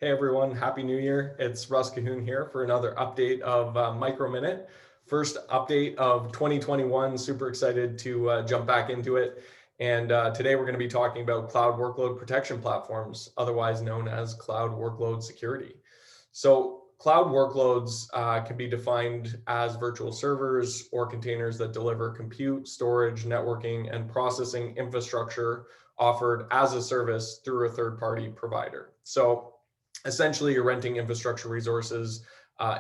Hey everyone, Happy New Year. It's Russ Cahoon here for another update of Micro Minute. First update of 2021. Super excited to jump back into it. And today we're going to be talking about cloud workload protection platforms, otherwise known as cloud workload security. So cloud workloads can be defined as virtual servers or containers that deliver compute, storage, networking, and processing infrastructure offered as a service through a third-party provider. So essentially, you're renting infrastructure resources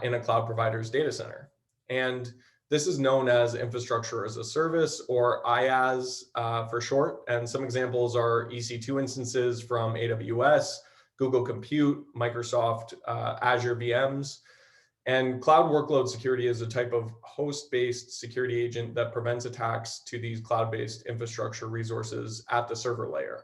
in a cloud provider's data center. And this is known as infrastructure as a service, or IaaS for short. And some examples are EC2 instances from AWS, Google Compute, Microsoft Azure VMs. And cloud workload security is a type of host-based security agent that prevents attacks to these cloud-based infrastructure resources at the server layer.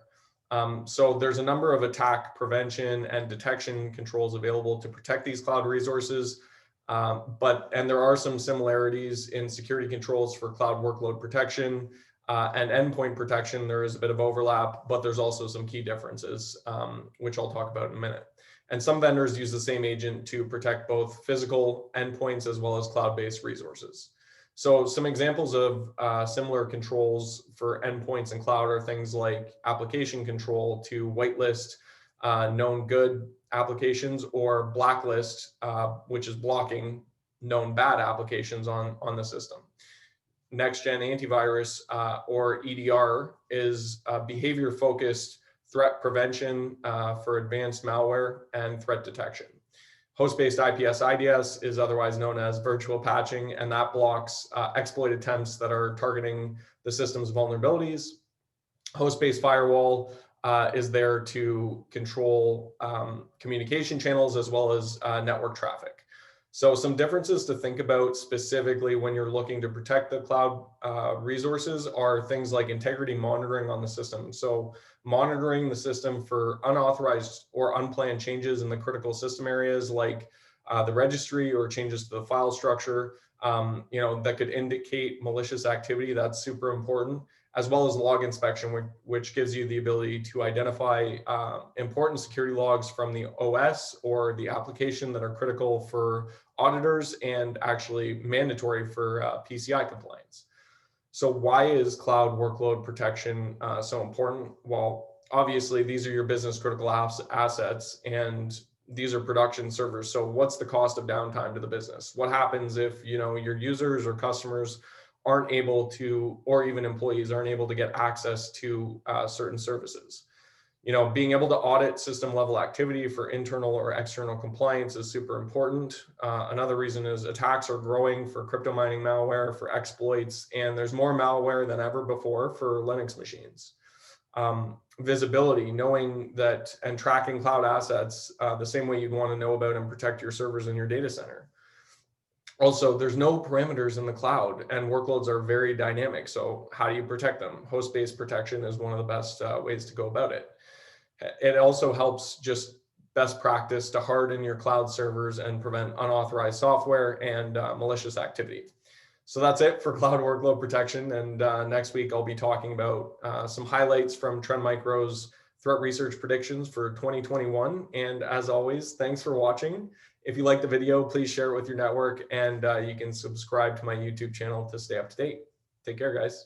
So there's a number of attack prevention and detection controls available to protect these cloud resources. And there are some similarities in security controls for cloud workload protection and endpoint protection. There is a bit of overlap, but there's also some key differences, which I'll talk about in a minute. And some vendors use the same agent to protect both physical endpoints as well as cloud-based resources. So some examples of similar controls for endpoints and cloud are things like application control to whitelist known good applications, or blacklist, which is blocking known bad applications on the system. Next-gen antivirus, or EDR, is behavior-focused threat prevention for advanced malware and threat detection. Host-based IPS/IDS is otherwise known as virtual patching, and that blocks exploit attempts that are targeting the system's vulnerabilities. Host-based firewall is there to control communication channels as well as network traffic. So some differences to think about specifically when you're looking to protect the cloud resources are things like integrity monitoring on the system. So monitoring the system for unauthorized or unplanned changes in the critical system areas like the registry or changes to the file structure, that could indicate malicious activity. That's super important, as well as log inspection, which gives you the ability to identify important security logs from the OS or the application that are critical for auditors and actually mandatory for PCI compliance. So why is cloud workload protection so important? Well, obviously, these are your business critical assets, and these are production servers. So what's the cost of downtime to the business? What happens if your users or customers aren't able to, or even employees aren't able to get access to certain services? Being able to audit system level activity for internal or external compliance is super important. Another reason is attacks are growing for crypto mining malware, for exploits, and there's more malware than ever before for Linux machines. Visibility, knowing that and tracking cloud assets the same way you'd want to know about and protect your servers in your data center. Also, there's no parameters in the cloud, and workloads are very dynamic. So how do you protect them? Host-based protection is one of the best ways to go about it. It also helps just best practice to harden your cloud servers and prevent unauthorized software and malicious activity. So that's it for cloud workload protection. And next week, I'll be talking about some highlights from Trend Micro's threat research predictions for 2021. And as always, thanks for watching. If you like the video, please share it with your network, and you can subscribe to my YouTube channel to stay up to date. Take care, guys.